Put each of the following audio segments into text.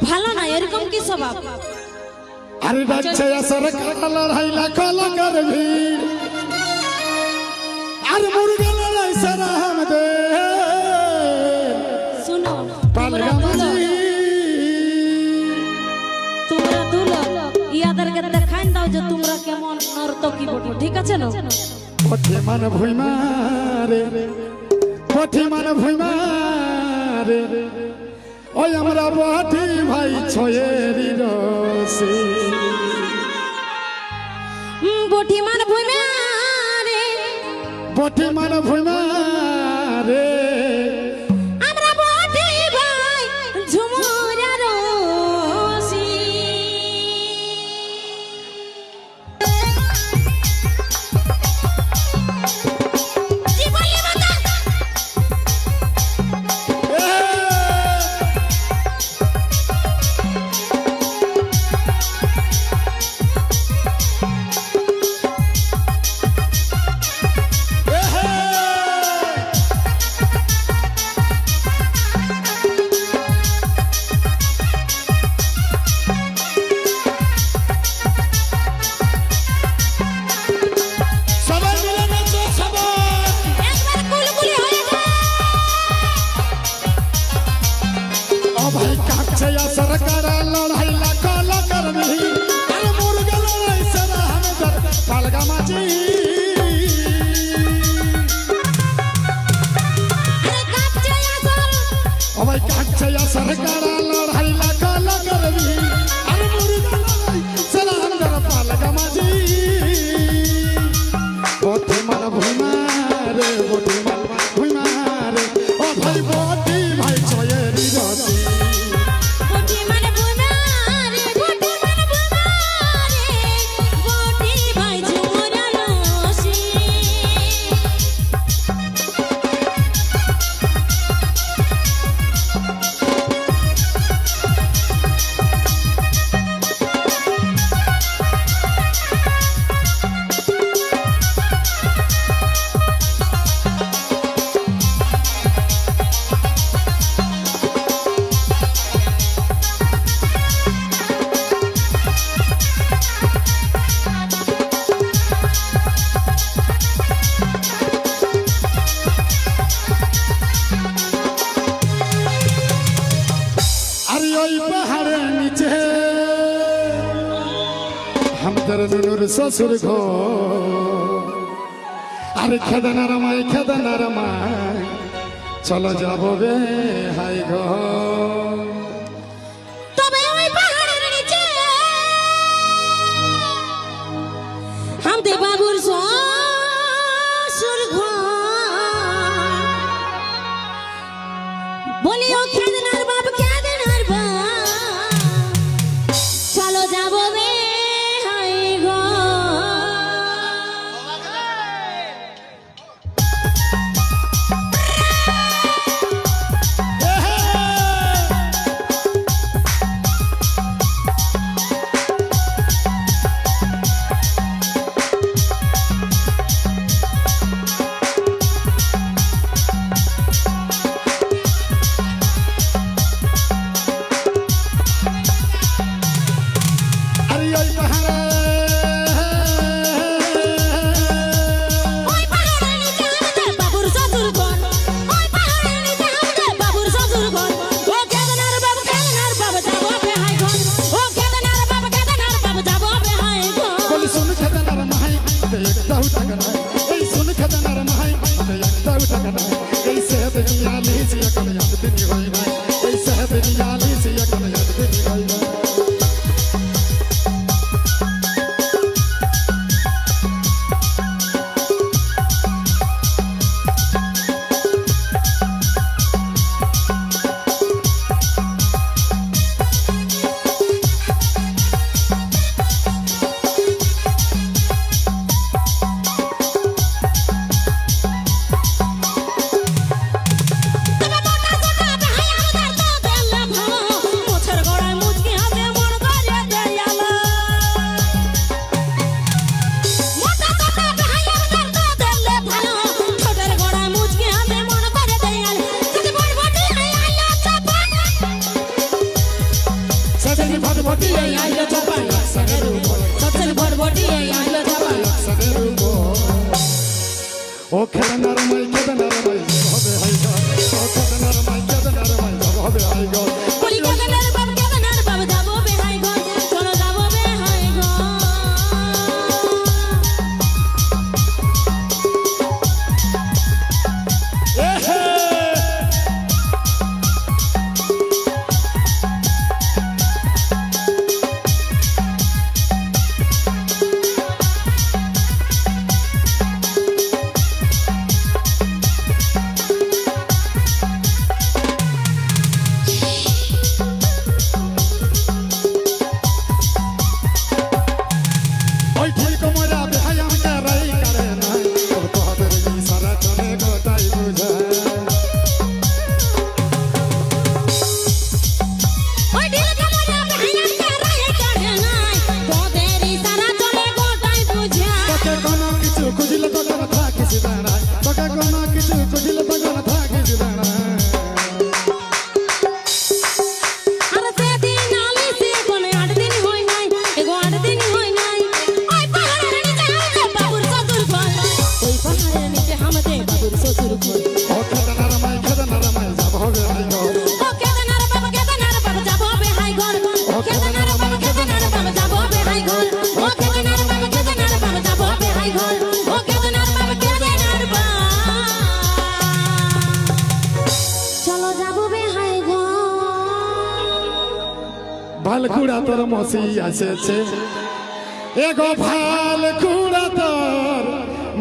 ভালো না এরকম কি স্বভাব? আরে ডাকছে সরকার লড়াই লাখো লাখের ভিড় আর মুরগা লড়াই সারা আমাদের শুনো পালগামাজি তোমরা দুলো ইয়াদেরকে দেখাই দাও যে তোমরা কেমন নর্তকী বটে, ঠিক আছে না? পথে মান ভুইমারে পথে মান ভুইমারে ওই আমরা বাটি ভাই ছয়েরি রসে বটি মান ভুইমারে বটি মান ভুইমারে আমরা বটি ভাই ঝুমুরা রসি। জীবনী মাতা सरकार लड़ाई लाखो लाखर भी अरे मुर्गा लड़ाई सरा हमदर पालगामाजी अरे कापचे यासर ओ भाई कापचे या सरकार लड़ाई लाखो लाखर भी अरे मुर्गा लड़ाई सरा हमदर पालगामाजी बोटी मन भुइमारे बोटी मन भुइमारे ओ भाई बोटी भाई छयरी रसी বটি মান ভুইমারে বটি মান ভুইমারে বটি ভাই ঝুমুরা রসি। अरे ओई पहाड़े नीचे हमदर नुनुर ससुर घो अरे खेदना रमाय चलो जाबो बे हाय गो তবে ওই পাহাড়ের নিচে হামদে বাবুর শ্বশুর ঘর বলিও খেদনার বাপ খেদনার বাপ চলো যাবো বে হাই গো। ভটভটিয়ে আইলো চাপা লাক্সানের উপর সচল ভটভটিয়ে আইলো চাপা লাক্সানের উপর ও খেদনার মাই হবে হাই গো ও খেদনার মাই হবে হাই গো কলিকাতার বাপ কেদানার বাপ যাবো বেহাই ঘর চলো যাবো বেহাই ঘর ওই ঠিক মোরা বেহাই আমাকে রাই করে নাই তোর তোদের ইশারা চলে গোটাই বুঝা ওই ঢিল কামড়া বেহাই আমাকে রাই করে নাই তোদের ইশারা চলে গোটাই বুঝা তোকে কোনো কিছু খুঁজিলে তো কোনো থাকিস দাঁড়ায় তোকে কোনো কিছু খুঁজিলে তো কোনো থাকিস দাঁড়ায় আর সেদিন আলি সে কোনে 8 দিন হই নাই এগো 8 দিন হই নাই ওই পাহাড়ের নিচে হামদে বাবুর শ্বশুর ঘর ওই পাহাড়ের নিচে হামদে বাবুর শ্বশুর ঘর ও খেদনার মাই যাব হবে হাই গো ও কেদানার বাবা যাবো বেহাই ঘর ও কেদানার বাবা যাবো বেহাই ঘর ও কেদানার বাবা যাবো বেহাই ঘর ও কেদানার বাবা চলো যাবো বেহাই ঘর ভালকুড়া তোর মসি আসেছে এগো ভালকুড়া তোর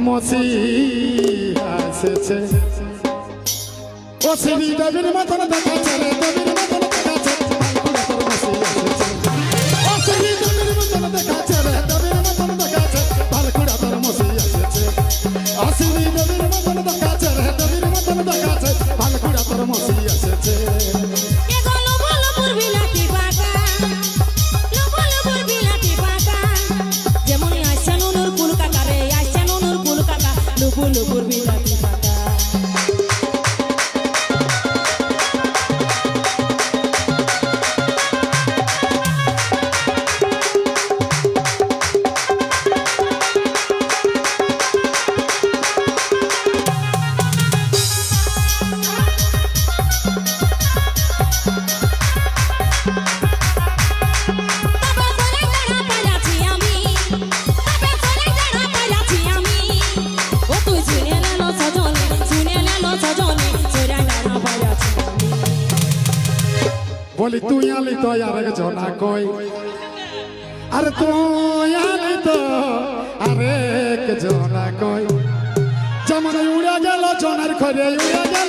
মসি আসেছে ও শ্রী দেবীর মতন দেখাচ্ছে রে দেবীর মতন দেখাচ্ছে ভালকুড়া তোর মসি আসেছে ও শ্রী দেবীর মতন দেখাচ্ছে রে দেবীর মতন দেখাচ্ছে ভালকুড়া তোর মসি আসেছে ও শ্রী দেবীর মতন দেখাচ্ছে রে দেবীর মতন দেখাচ্ছে ভালকুড়া তোর মসি আসেছে এগো লবলবুর বিলাতি পাকা লবলবুর বিলাতি পাকা যেমন আইসা নুনুর কুল কাকা রে আইসা নুনুর কুল কাকা লবলবুর বিলাতি পাকা বলি তুই আলি তো আর জনা কই আরে তুই আলি তো আরেক জনা কই যেমন উড়ে গেল জনার ঘরে উড়ে গেল